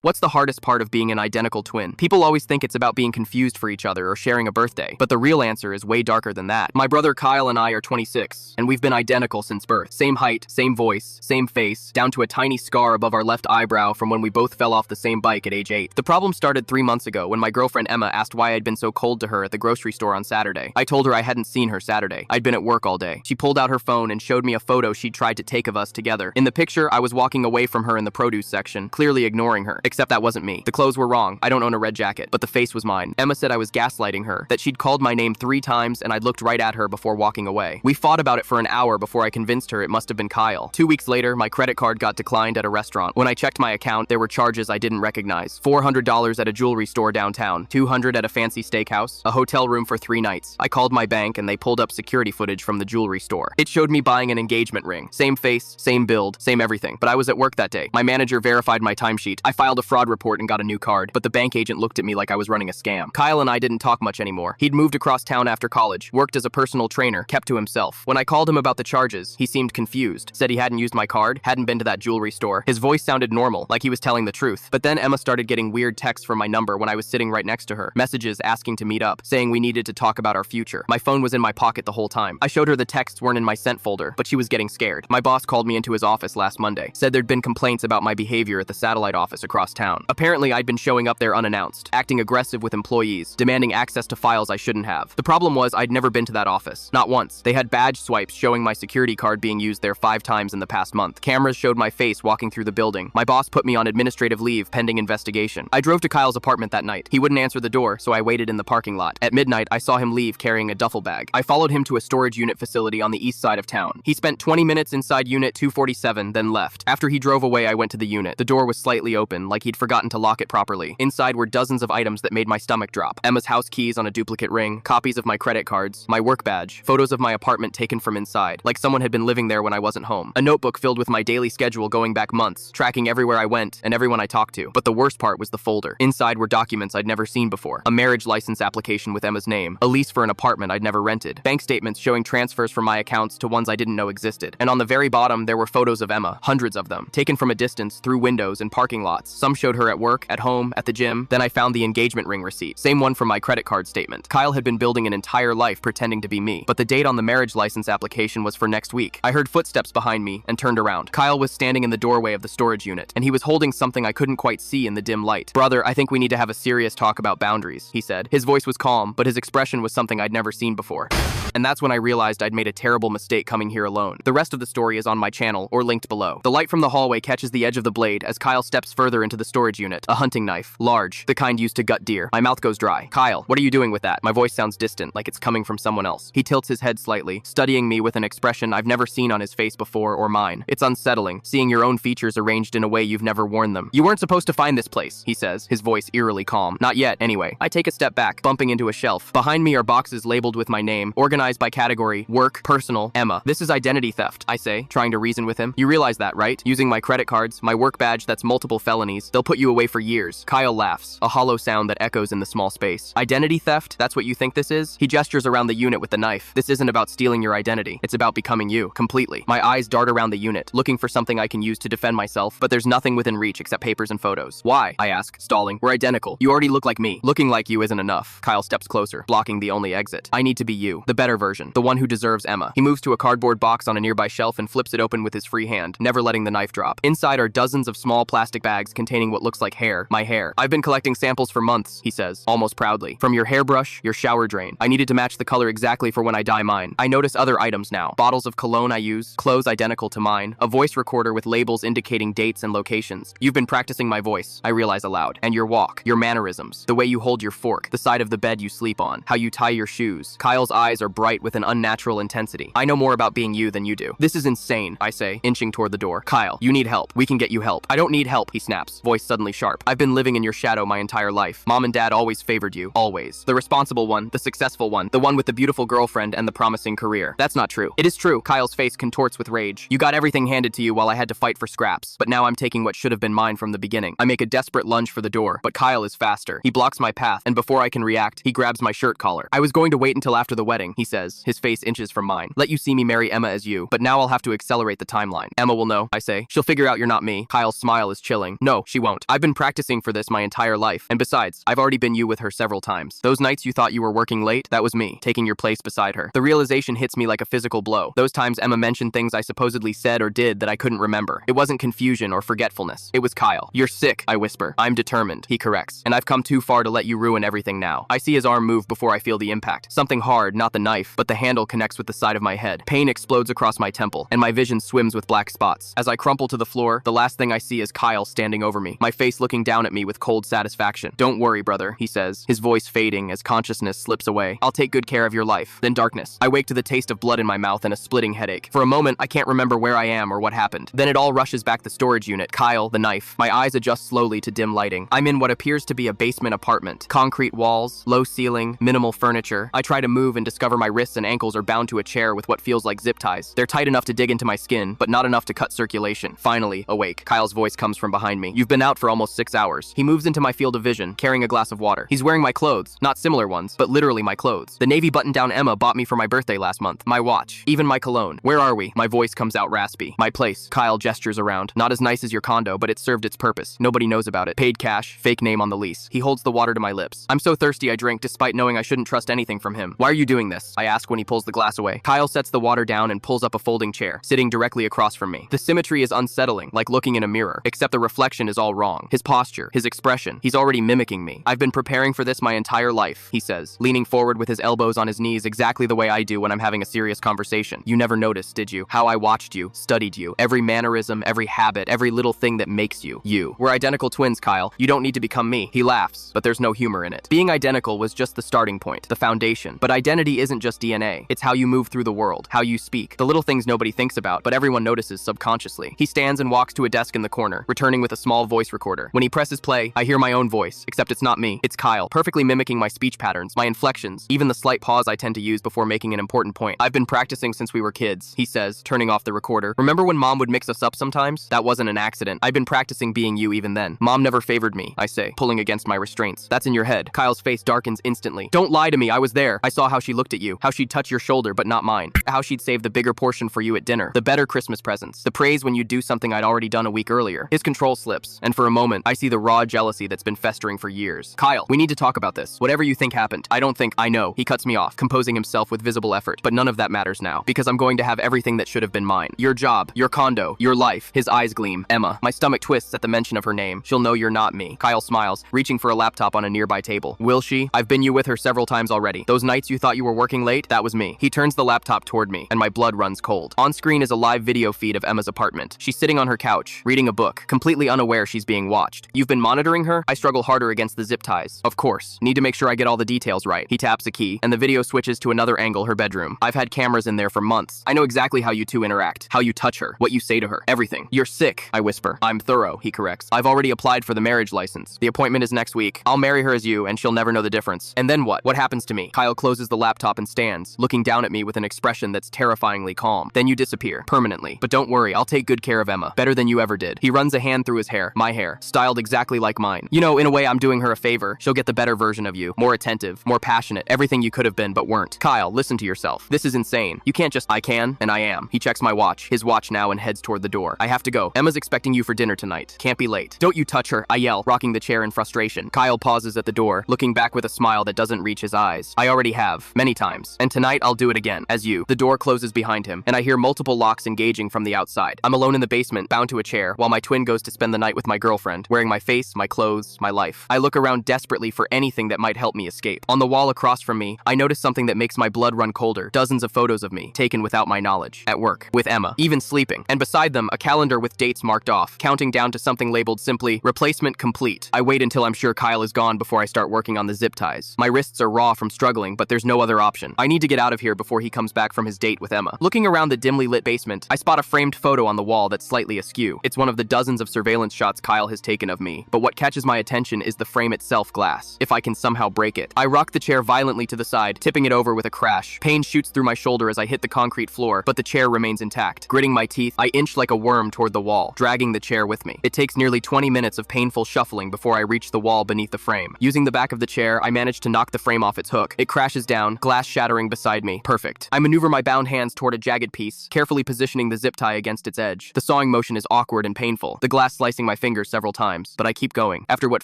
What's the hardest part of being an identical twin? People always think it's about being confused for each other or sharing a birthday, but the real answer is way darker than that. My brother Kyle and I are 26, and we've been identical since birth. Same height, same voice, same face, down to a tiny scar above our left eyebrow from when we both fell off the same bike at age 8. The problem started 3 months ago when my girlfriend Emma asked why I'd been so cold to her at the grocery store on Saturday. I told her I hadn't seen her Saturday. I'd been at work all day. She pulled out her phone and showed me a photo she'd tried to take of us together. In the picture, I was walking away from her in the produce section, clearly ignoring her, except that wasn't me. The clothes were wrong. I don't own a red jacket, but the face was mine. Emma said I was gaslighting her, that she'd called my name 3 times and I'd looked right at her before walking away. We fought about it for an hour before I convinced her it must have been Kyle. 2 weeks later, my credit card got declined at a restaurant. When I checked my account, there were charges I didn't recognize. $400 at a jewelry store downtown, $200 at a fancy steakhouse, a hotel room for 3 nights. I called my bank and they pulled up security footage from the jewelry store. It showed me buying an engagement ring. Same face, same build, same everything. But I was at work that day. My manager verified my timesheet. I filed a fraud report and got a new card, but the bank agent looked at me like I was running a scam. Kyle and I didn't talk much anymore. He'd moved across town after college, worked as a personal trainer, kept to himself. When I called him about the charges, he seemed confused, said he hadn't used my card, hadn't been to that jewelry store. His voice sounded normal, like he was telling the truth. But then Emma started getting weird texts from my number when I was sitting right next to her, messages asking to meet up, saying we needed to talk about our future. My phone was in my pocket the whole time. I showed her the texts weren't in my sent folder, but she was getting scared. My boss called me into his office last Monday, said there'd been complaints about my behavior at the satellite office across town. Apparently, I'd been showing up there unannounced, acting aggressive with employees, demanding access to files I shouldn't have. The problem was I'd never been to that office. Not once. They had badge swipes showing my security card being used there 5 times in the past month. Cameras showed my face walking through the building. My boss put me on administrative leave pending investigation. I drove to Kyle's apartment that night. He wouldn't answer the door, so I waited in the parking lot. At midnight, I saw him leave carrying a duffel bag. I followed him to a storage unit facility on the east side of town. He spent 20 minutes inside unit 247, then left. After he drove away, I went to the unit. The door was slightly open, like he'd forgotten to lock it properly. Inside were dozens of items that made my stomach drop. Emma's house keys on a duplicate ring, copies of my credit cards, my work badge, photos of my apartment taken from inside, like someone had been living there when I wasn't home. A notebook filled with my daily schedule going back months, tracking everywhere I went and everyone I talked to. But the worst part was the folder. Inside were documents I'd never seen before. A marriage license application with Emma's name, a lease for an apartment I'd never rented, bank statements showing transfers from my accounts to ones I didn't know existed. And on the very bottom, there were photos of Emma, hundreds of them, taken from a distance through windows and parking lots. Some showed her at work, at home, at the gym. Then I found the engagement ring receipt, same one from my credit card statement. Kyle had been building an entire life pretending to be me, but the date on the marriage license application was for next week. I heard footsteps behind me and turned around. Kyle was standing in the doorway of the storage unit, and he was holding something I couldn't quite see in the dim light. "Brother, I think we need to have a serious talk about boundaries," he said. His voice was calm, but his expression was something I'd never seen before. And that's when I realized I'd made a terrible mistake coming here alone. The rest of the story is on my channel or linked below. The light from the hallway catches the edge of the blade as Kyle steps further into the storage unit. A hunting knife, large, the kind used to gut deer. My mouth goes dry. "Kyle, what are you doing with that?" My voice sounds distant, like it's coming from someone else. He tilts his head slightly, studying me with an expression I've never seen on his face before or mine. It's unsettling, seeing your own features arranged in a way you've never worn them. "You weren't supposed to find this place," he says, his voice eerily calm. "Not yet, anyway." I take a step back, bumping into a shelf. Behind me are boxes labeled with my name, organized by category: work, personal, Emma. "This is identity theft," I say, trying to reason with him. "You realize that, right? Using my credit cards, my work badge that's multiple felonies, they'll put you away for years." Kyle laughs, a hollow sound that echoes in the small space. "Identity theft? That's what you think this is?" He gestures around the unit with the knife. "This isn't about stealing your identity. It's about becoming you, completely." My eyes dart around the unit, looking for something I can use to defend myself, but there's nothing within reach except papers and photos. "Why?" I ask, stalling. "We're identical. You already look like me." "Looking like you isn't enough." Kyle steps closer, blocking the only exit. "I need to be you, the better version, the one who deserves Emma." He moves to a cardboard box on a nearby shelf and flips it open with his free hand, never letting the knife drop. Inside are dozens of small plastic bags containing what looks like hair, my hair. "I've been collecting samples for months," he says, almost proudly. "From your hairbrush, your shower drain. I needed to match the color exactly for when I dye mine. I notice other items now. Bottles of cologne I use, clothes identical to mine, a voice recorder with labels indicating dates and locations. You've been practicing my voice," I realize aloud. "And your walk, your mannerisms, the way you hold your fork, the side of the bed you sleep on, how you tie your shoes." Kyle's eyes are bright with an unnatural intensity. "I know more about being you than you do." "This is insane," I say, inching toward the door. "Kyle, you need help. We can get you help." "I don't need help," he snaps, voice suddenly sharp. "I've been living in your shadow my entire life. Mom and Dad always favored you. Always. The responsible one, the successful one, the one with the beautiful girlfriend and the promising career." "That's not true." "It is true." Kyle's face contorts with rage. "You got everything handed to you while I had to fight for scraps. But now I'm taking what should have been mine from the beginning." I make a desperate lunge for the door, but Kyle is faster. He blocks my path, and before I can react, he grabs my shirt collar. "I was going to wait until after the wedding," he says, his face inches from mine. "Let you see me marry Emma as you, but now I'll have to accelerate the timeline." "Emma will know," I say. "She'll figure out you're not me." Kyle's smile is chilling. "No, She won't. I've been practicing for this my entire life. And besides, I've already been you with her several times. Those nights you thought you were working late, that was me, taking your place beside her. The realization hits me like a physical blow. Those times Emma mentioned things I supposedly said or did that I couldn't remember. It wasn't confusion or forgetfulness. It was Kyle. You're sick, I whisper. I'm determined, he corrects. And I've come too far to let you ruin everything now. I see his arm move before I feel the impact. Something hard, not the knife, but the handle connects with the side of my head. Pain explodes across my temple, and my vision swims with black spots. As I crumple to the floor, the last thing I see is Kyle standing over me, my face looking down at me with cold satisfaction. Don't worry, brother, he says, his voice fading as consciousness slips away. I'll take good care of your life. Then darkness. I wake to the taste of blood in my mouth and a splitting headache. For a moment, I can't remember where I am or what happened. Then it all rushes back the storage unit. Kyle, the knife. My eyes adjust slowly to dim lighting. I'm in what appears to be a basement apartment. Concrete walls, low ceiling, minimal furniture. I try to move and discover my wrists and ankles are bound to a chair with what feels like zip ties. They're tight enough to dig into my skin, but not enough to cut circulation. Finally, awake. Kyle's voice comes from behind me. You've been out for almost 6 hours. He moves into my field of vision, carrying a glass of water. He's wearing my clothes, not similar ones, but literally my clothes. The navy button-down Emma bought me for my birthday last month. My watch, even my cologne. Where are we? My voice comes out raspy. My place. Kyle gestures around. Not as nice as your condo, but it served its purpose. Nobody knows about it. Paid cash, fake name on the lease. He holds the water to my lips. I'm so thirsty I drink despite knowing I shouldn't trust anything from him. Why are you doing this? I ask when he pulls the glass away. Kyle sets the water down and pulls up a folding chair, sitting directly across from me. The symmetry is unsettling, like looking in a mirror, except the reflection is all wrong. His posture, his expression, he's already mimicking me. I've been preparing for this my entire life, he says, leaning forward with his elbows on his knees exactly the way I do when I'm having a serious conversation. You never noticed, did you? How I watched you, studied you, every mannerism, every habit, every little thing that makes you, you. We're identical twins, Kyle. You don't need to become me. He laughs, but there's no humor in it. Being identical was just the starting point, the foundation. But identity isn't just DNA. It's how you move through the world, how you speak, the little things nobody thinks about, but everyone notices subconsciously. He stands and walks to a desk in the corner, returning with a small voice recorder. When he presses play, I hear my own voice, except it's not me. It's Kyle, perfectly mimicking my speech patterns, my inflections, even the slight pause I tend to use before making an important point. I've been practicing since we were kids, he says, turning off the recorder. Remember when Mom would mix us up sometimes? That wasn't an accident. I've been practicing being you even then. Mom never favored me, I say, pulling against my restraints. That's in your head. Kyle's face darkens instantly. Don't lie to me, I was there. I saw how she looked at you, how she'd touch your shoulder but not mine, how she'd save the bigger portion for you at dinner, the better Christmas presents, the praise when you do something I'd already done a week earlier. His control slips, and for a moment, I see the raw jealousy that's been festering for years. Kyle, we need to talk about this. Whatever you think happened. I don't think I know. He cuts me off, composing himself with visible effort, but none of that matters now, because I'm going to have everything that should have been mine. Your job, your condo, your life. His eyes gleam. Emma. My stomach twists at the mention of her name. She'll know you're not me. Kyle smiles, reaching for a laptop on a nearby table. Will she? I've been you with her several times already. Those nights you thought you were working late, that was me. He turns the laptop toward me, and my blood runs cold. On screen is a live video feed of Emma's apartment. She's sitting on her couch, reading a book, completely unaware she's being watched. You've been monitoring her? I struggle harder against the zip ties. Of course. Need to make sure I get all the details right. He taps a key, and the video switches to another angle, her bedroom. I've had cameras in there for months. I know exactly how you two interact, how you touch her, what you say to her, everything. You're sick, I whisper. I'm thorough, he corrects. I've already applied for the marriage license. The appointment is next week. I'll marry her as you, and she'll never know the difference. And then what? What happens to me? Kyle closes the laptop and stands, looking down at me with an expression that's terrifyingly calm. Then you disappear, permanently. But don't worry, I'll take good care of Emma, better than you ever did. He runs a hand through his hair, my hair, styled exactly like mine. You know, in a way I'm doing her a favor. She'll get the better version of you, more attentive, more passionate, everything you could have been but weren't. Kyle, listen to yourself. This is insane. You can't just, I can, and I am. He checks my watch, his watch now, and heads toward the door. I have to go. Emma's expecting you for dinner tonight. Can't be late. Don't you touch her, I yell, rocking the chair in frustration. Kyle pauses at the door, looking back with a smile that doesn't reach his eyes. I already have, many times. And tonight I'll do it again, as you. The door closes behind him, and I hear multiple locks engaging from the outside. I'm alone in the basement, bound to a chair, while my twin goes to spend the night with my girlfriend, wearing my face, my clothes, my life. I look around desperately for anything that might help me escape. On the wall across from me, I notice something that makes my blood run colder. Dozens of photos of me, taken without my knowledge. At work, with Emma, even sleeping. And beside them, a calendar with dates marked off, counting down to something labeled simply, replacement complete. I wait until I'm sure Kyle is gone before I start working on the zip ties. My wrists are raw from struggling, but there's no other option. I need to get out of here before he comes back from his date with Emma. Looking around the dimly lit basement, I spot a framed photo on the wall that's slightly askew. It's one of the dozens of surveillance shots Kyle has taken of me, but what catches my attention is the frame itself glass. If I can somehow break it. I rock the chair violently to the side, tipping it over with a crash. Pain shoots through my shoulder as I hit the concrete floor, but the chair remains intact. Gritting my teeth, I inch like a worm toward the wall, dragging the chair with me. It takes nearly 20 minutes of painful shuffling before I reach the wall beneath the frame. Using the back of the chair, I manage to knock the frame off its hook. It crashes down, glass shattering beside me. Perfect. I maneuver my bound hands toward a jagged piece, carefully positioning the zip tie against its edge. The sawing motion is awkward and painful, the glass slicing my fingers several times, but I keep going. After what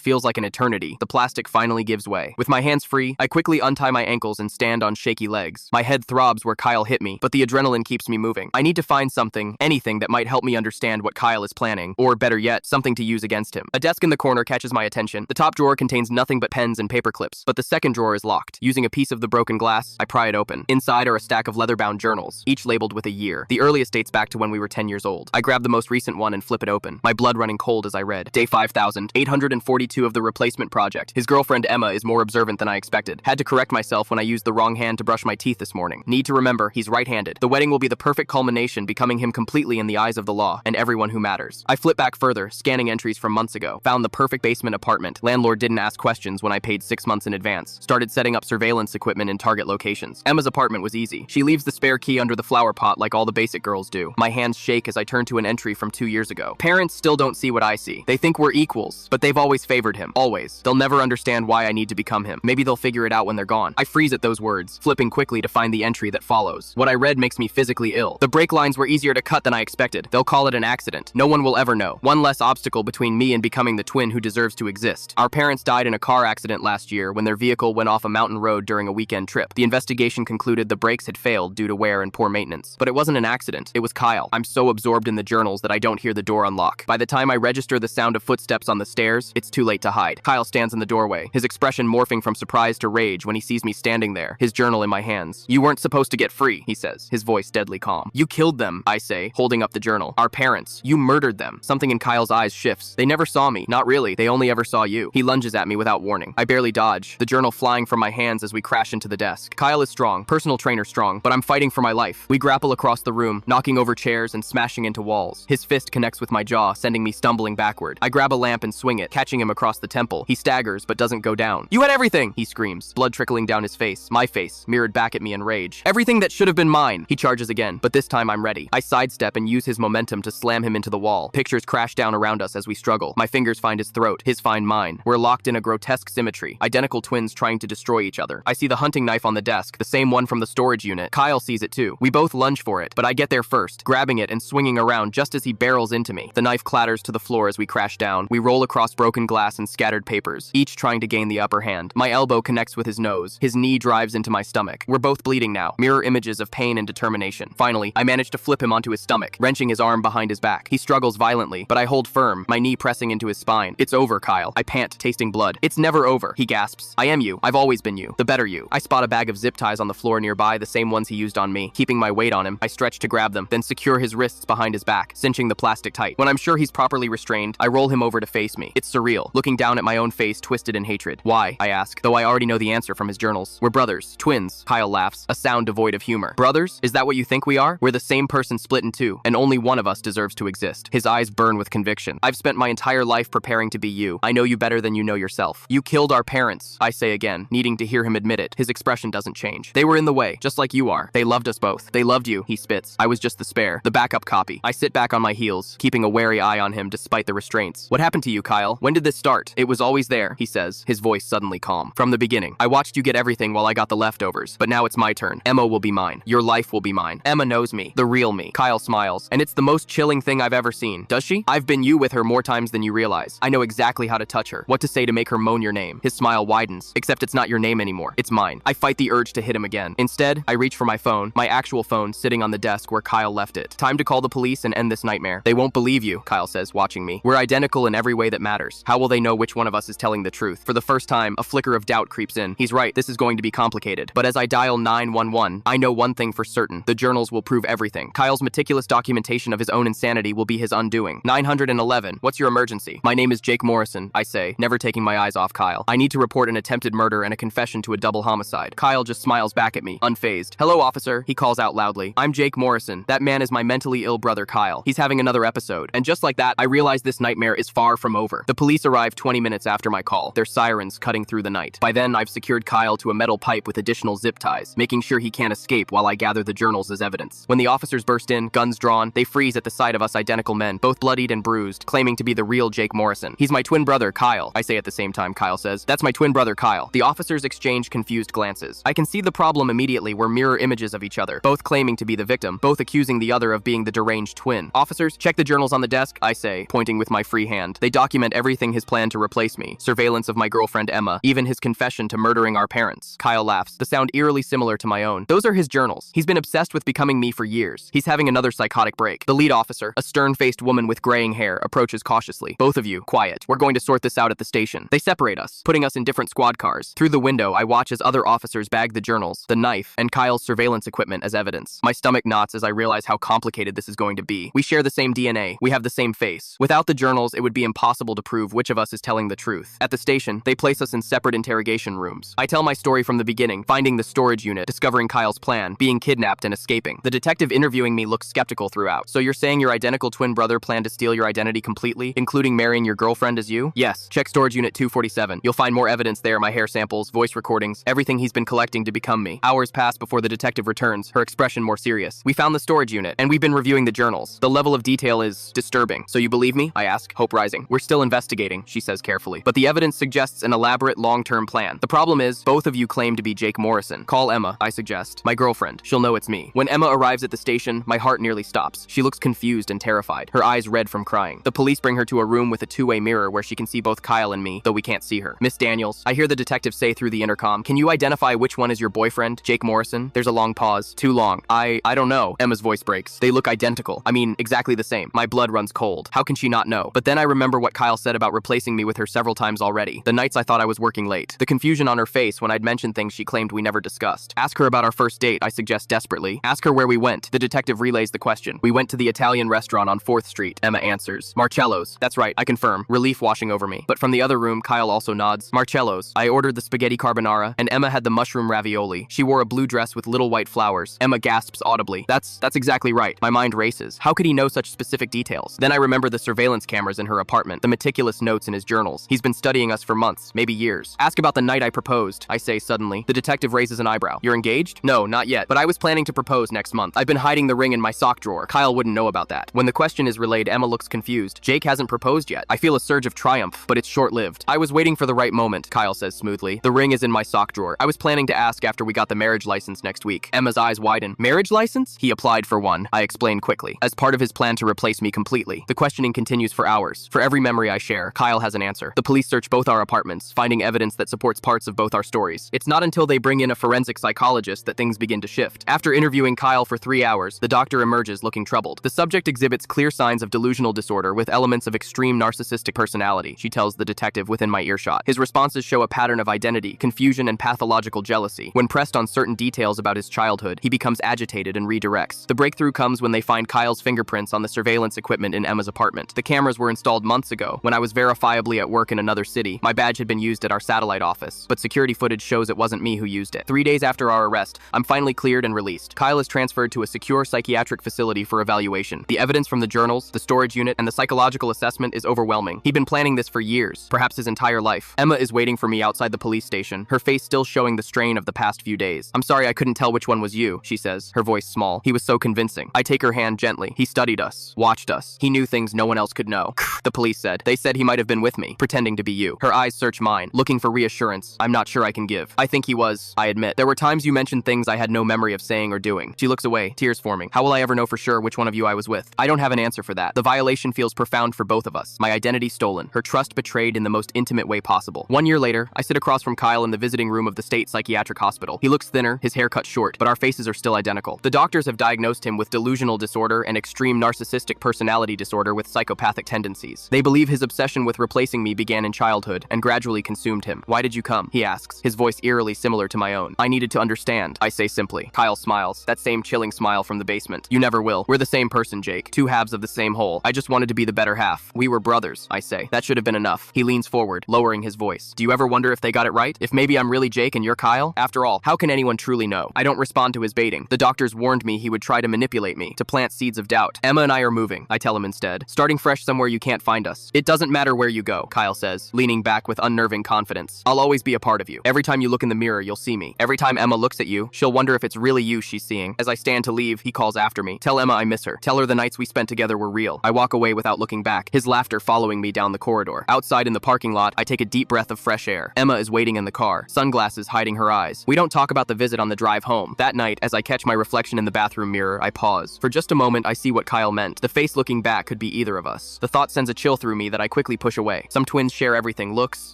feels like an eternity, the plastic finally gives way. With my hands free, I quickly untie my ankles and stand on shaky legs. My head throbs where Kyle hit me, but the adrenaline keeps me moving. I need to find something, anything that might help me understand what Kyle is planning, or better yet, something to use against him. A desk in the corner catches my attention. The top drawer contains nothing but pens and paper clips, but the second drawer is locked. Using a piece of the broken glass, I pry it open. Inside are a stack of leather-bound journals, each labeled with a year. The earliest dates back to when we were 10 years old. I grab the most recent one and flip it open, my blood running cold as I read. Day 5,842 of the replacement project. His girlfriend Emma is more observant than I expected. Had to correct myself when I used the wrong hand to brush my teeth this morning. Need to remember, he's right-handed. The wedding will be the perfect culmination, becoming him completely in the eyes of the law and everyone who matters. I flip back further, scanning entries from months ago. Found the perfect basement apartment. Landlord didn't ask questions when I paid 6 months in advance. Started setting up surveillance equipment in target locations. Emma's apartment was easy. She leaves the spare key under the flower pot like all the basic girls do. My hands shake as I turn to an entry from 2 years ago. Parents still don't see what I see. They think we're equals, but they've always favored him. Always. They'll never understand why I need to become him. Maybe they'll figure it out when they're gone. I freeze at those words, flipping quickly to find the entry that follows. What I read makes me physically ill. The brake lines were easier to cut than I expected. They'll call it an accident. No one will ever know. One less obstacle between me and becoming the twin who deserves to exist. Our parents died in a car accident last year when their vehicle went off a mountain road during a weekend trip. The investigation concluded the brakes had failed due to wear and poor maintenance. But it wasn't an accident. It was Kyle. I'm so absorbed in the journals that I don't hear the door unlock. By the time I register the sound of footsteps on the stairs, it's too late to hide. Kyle stands in the doorway, his expression morphing from surprise to rage when he sees me standing there, his journal in my hands. "You weren't supposed to get free," he says, his voice deadly calm. "You killed them," I say, holding up the journal. "Our parents. You murdered them." Something in Kyle's eyes shifts. "They never saw me. Not really. They only ever saw you." He lunges at me without warning. I barely dodge, the journal flying from my hands as we crash into the desk. Kyle is strong, personal trainer strong, but I'm fighting for my life. We grapple across the room, knocking over chairs and smashing into walls. His fist connects with my jaw, sending me stumbling backward. I grab a lamp and swing it, catching him across the temple. He staggers, but doesn't go down. "You had everything!" he screams, blood trickling down his face, my face, mirrored back at me in rage. "Everything that should have been mine!" He charges again, but this time I'm ready. I sidestep and use his momentum to slam him into the wall. Pictures crash down around us as we struggle. My fingers find his throat, his find mine. We're locked in a grotesque symmetry, identical twins trying to destroy each other. I see the hunting knife on the desk, the same one from the storage unit. Kyle sees it too. We both lunge for it, but I get there first, grabbing it and swinging around just as he barrels into me. The knife clatters to the floor as we crash down. We roll across broken glass and scattered papers, each trying to gain the upper hand. My elbow connects with his nose. His knee drives into my stomach. We're both bleeding now, mirror images of pain and determination. Finally, I manage to flip him onto his stomach, wrenching his arm behind his back. He struggles violently, but I hold firm, my knee pressing into his spine. "It's over, Kyle." I pant, tasting blood. "It's never over," he gasps. "I am you. I've always been you. The better you." I spot a bag of zip ties on the floor nearby, the same ones he used on me. Keeping my weight on him, I stretch to grab them, then secure his wrists behind his back, cinching the plastic tight. When I'm sure he's properly restrained, I roll him over to face me. It's surreal, looking down at my own face twisted in hatred. "Why?" I ask, though I already know the answer from his journals. "We're brothers. Twins." Kyle laughs, a sound devoid of humor. "Brothers? Is that what you think we are? We're the same person split in two, and only one of us deserves to exist." His eyes burn with conviction. "I've spent my entire life preparing to be you. I know you better than you know yourself. You killed our parents," I say again, needing to hear him admit it. His expression doesn't change. "They were in the way, just like you are. They loved us both. They loved you," he spits. "I was just the spare, the backup copy." I sit back on my heels, keeping a wary eye on him despite the restraints. "What happened to you, Kyle? When did this start?" "It was always there," he says, his voice suddenly calm. "From the beginning. I watched you get everything while I got the leftovers, but now it's my turn. Emma will be mine. Your life will be mine. Emma knows me, the real me." Kyle smiles, "And it's the most chilling thing I've ever seen." "Does she?" "I've been you with her more times than you realize. I know exactly how to touch her, what to say to make her moan your name." His smile widens, "Except it's not your name anymore. It's mine." I fight the urge to hit him again. Instead, I reach for my phone, my actual phone sitting on the desk where Kyle left it. "Time to call the police and end this nightmare." "They won't believe you," Kyle says, watching me. "We're identical in every way that matters. How will they know which one of us is telling the truth?" For the first time, a flicker of doubt creeps in. He's right, this is going to be complicated. But as I dial 911, I know one thing for certain. The journals will prove everything. Kyle's meticulous documentation of his own insanity will be his undoing. 911, what's your emergency? "My name is Jake Morrison," I say, never taking my eyes off Kyle. "I need to report an attempted murder and a confession to a double homicide." Kyle just smiles back at me, unfazed. "Hello, officer," he calls out loudly. "I'm Jake Morrison. That man is my mentally ill brother, Kyle. He's having another episode." And just like that, I realize this nightmare is far from over. The police arrive 20 minutes after my call, their sirens cutting through the night. By then, I've secured Kyle to a metal pipe with additional zip ties, making sure he can't escape while I gather the journals as evidence. When the officers burst in, guns drawn, they freeze at the sight of us identical men, both bloodied and bruised, claiming to be the real Jake Morrison. "He's my twin brother, Kyle," I say at the same time. Kyle says, "That's my twin brother, Kyle." The officers exchange confused glances. I can see the problem immediately. We're mirror images of each other, both claiming to be the victim, both accusing the other of being the deranged twin. "Officers, check the journals on the desk," I say, pointing pointing with my free hand. They document everything his plan to replace me, surveillance of my girlfriend Emma, even his confession to murdering our parents. Kyle laughs, the sound eerily similar to my own. Those are his journals. He's been obsessed with becoming me for years. He's having another psychotic break. The lead officer, a stern-faced woman with graying hair, approaches cautiously. Both of you, quiet. We're going to sort this out at the station. They separate us, putting us in different squad cars. Through the window, I watch as other officers bag the journals, the knife, and Kyle's surveillance equipment as evidence. My stomach knots as I realize how complicated this is going to be. We share the same DNA. We have the same face. Without the journals, it would be impossible to prove which of us is telling the truth. At the station, they place us in separate interrogation rooms. I tell my story from the beginning, finding the storage unit, discovering Kyle's plan, being kidnapped and escaping. The detective interviewing me looks skeptical throughout. So you're saying your identical twin brother planned to steal your identity completely, including marrying your girlfriend as you? Yes. Check storage unit 247. You'll find more evidence there, my hair samples, voice recordings, everything he's been collecting to become me. Hours pass before the detective returns, her expression more serious. We found the storage unit, and we've been reviewing the journals. The level of detail is disturbing. So you believe me? I ask, hope rising. We're still investigating, she says carefully. But the evidence suggests an elaborate long-term plan. The problem is, both of you claim to be Jake Morrison. Call Emma, I suggest. My girlfriend. She'll know it's me. When Emma arrives at the station, my heart nearly stops. She looks confused and terrified, her eyes red from crying. The police bring her to a room with a two-way mirror where she can see both Kyle and me, though we can't see her. Miss Daniels, I hear the detective say through the intercom, can you identify which one is your boyfriend, Jake Morrison? There's a long pause. Too long. I don't know. Emma's voice breaks. They look identical. I mean, exactly the same. My blood runs cold. How can she not know? But then I remember what Kyle said about replacing me with her several times already. The nights I thought I was working late. The confusion on her face when I'd mentioned things she claimed we never discussed. Ask her about our first date, I suggest desperately. Ask her where we went. The detective relays the question. We went to the Italian restaurant on 4th Street, Emma answers. Marcello's. That's right, I confirm. Relief washing over me. But from the other room, Kyle also nods. Marcello's. I ordered the spaghetti carbonara, and Emma had the mushroom ravioli. She wore a blue dress with little white flowers. Emma gasps audibly. That's exactly right. My mind races. How could he know such specific details? Then I remember the surveillance cameras in her apartment, the meticulous notes in his journals. He's been studying us for months, maybe years. Ask about the night I proposed, I say suddenly. The detective raises an eyebrow. You're engaged? No, not yet, but I was planning to propose next month. I've been hiding the ring in my sock drawer. Kyle wouldn't know about that. When the question is relayed, Emma looks confused. Jake hasn't proposed yet. I feel a surge of triumph, but it's short-lived. I was waiting for the right moment, Kyle says smoothly. The ring is in my sock drawer. I was planning to ask after we got the marriage license next week. Emma's eyes widen. Marriage license? He applied for one, I explain quickly, as part of his plan to replace me completely. The questioning continues for hours. For every memory I share, Kyle has an answer. The police search both our apartments, finding evidence that supports parts of both our stories. It's not until they bring in a forensic psychologist that things begin to shift. After interviewing Kyle for 3 hours, the doctor emerges looking troubled. The subject exhibits clear signs of delusional disorder with elements of extreme narcissistic personality, she tells the detective within my earshot. His responses show a pattern of identity, confusion, and pathological jealousy. When pressed on certain details about his childhood, he becomes agitated and redirects. The breakthrough comes when they find Kyle's fingerprints on the surveillance equipment in Emma's apartment. The cameras were installed months ago, when I was verifiably at work in another city. My badge had been used at our satellite office, but security footage shows it wasn't me who used it. 3 days after our arrest, I'm finally cleared and released. Kyle is transferred to a secure psychiatric facility for evaluation. The evidence from the journals, the storage unit, and the psychological assessment is overwhelming. He'd been planning this for years, perhaps his entire life. Emma is waiting for me outside the police station, her face still showing the strain of the past few days. I'm sorry I couldn't tell which one was you, she says, her voice small. He was so convincing. I take her hand gently. He studied us, watched us. He knew things no one else could know. The police said. They said he might have been with me, pretending to be you. Her eyes search mine, looking for reassurance I'm not sure I can give. I think he was, I admit. There were times you mentioned things I had no memory of saying or doing. She looks away, tears forming. How will I ever know for sure which one of you I was with? I don't have an answer for that. The violation feels profound for both of us. My identity stolen, her trust betrayed in the most intimate way possible. 1 year later, I sit across from Kyle in the visiting room of the state psychiatric hospital. He looks thinner, his hair cut short, but our faces are still identical. The doctors have diagnosed him with delusional disorder and extreme narcissistic personality disorder with psychopathic tendencies. They believe his obsession with replacing me began in childhood and gradually consumed him. Why did you come? He asks, his voice eerily similar to my own. I needed to understand, I say simply. Kyle smiles, that same chilling smile from the basement. You never will. We're the same person, Jake. Two halves of the same whole. I just wanted to be the better half. We were brothers, I say. That should have been enough. He leans forward, lowering his voice. Do you ever wonder if they got it right? If maybe I'm really Jake and you're Kyle? After all, how can anyone truly know? I don't respond to his baiting. The doctors warned me he would try to manipulate me, to plant seeds of doubt. Emma and I are moving, I tell him instead. Starting fresh somewhere you can't find us. It doesn't matter where you go, Kyle says, leaning back with unnerving confidence. I'll always be a part of you. Every time you look in the mirror, you'll see me. Every time Emma looks at you, she'll wonder if it's really you she's seeing. As I stand to leave, he calls after me. Tell Emma I miss her. Tell her the nights we spent together were real. I walk away without looking back, his laughter following me down the corridor. Outside in the parking lot, I take a deep breath of fresh air. Emma is waiting in the car, sunglasses hiding her eyes. We don't talk about the visit on the drive home. That night, as I catch my reflection in the bathroom mirror, I pause. For just a moment, I see what Kyle meant. The face looking back could be either of us. us. The thought sends a chill through me that I quickly push away. Some twins share everything: looks,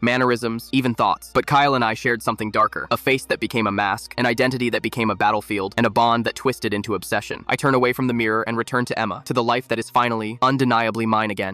mannerisms, even thoughts. But Kyle and I shared something darker. A face that became a mask, an identity that became a battlefield, and a bond that twisted into obsession. I turn away from the mirror and return to Emma, to the life that is finally, undeniably mine again.